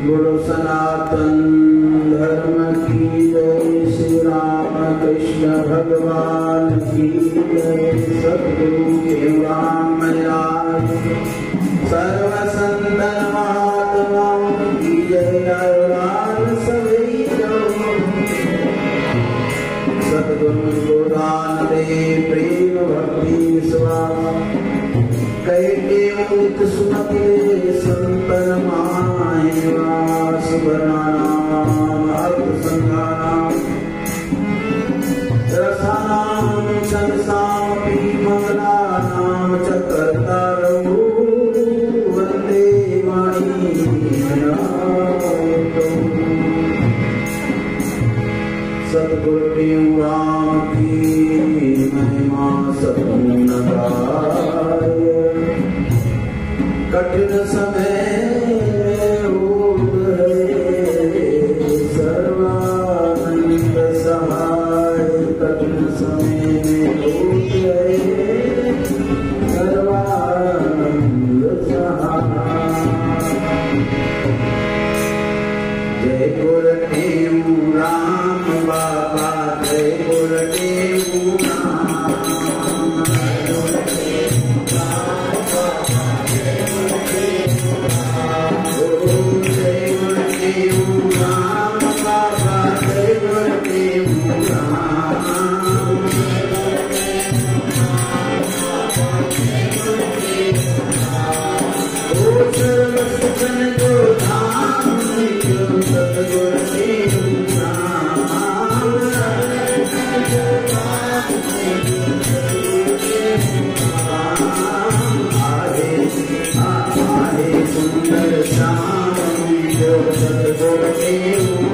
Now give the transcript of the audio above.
गुरु सनातन धर्म की जय। श्री राम कृष्ण भगवान की जय। सद्गुरु देवराम राज सर्व संतन महात्माओं की जय। अरमान सभी सद्गुरु को दान दे प्रेम भक्ति विश्वास कहते मुक्त सुमति संतन माहे वास वर्णानाम अर्थ संज्ञानाम रसानाम संसामपि मंगलानाम च कर्तारौ वन्दे सद्गुरु राम की महिमा सपूर्ण गाय। कठिन समय सर्वानंद सहाय। कठिन समय सर्वानंद सहाय। जय गुरुदेव राम बाबा जय गुरुदेव राम। जय गुरुदेव राम बाबा जय गुरुदेव राम। ओ सर्वसुखन को धाम सद्गुरुदेव राम। आए सुंदर श्याम जो सद्गुरुदेव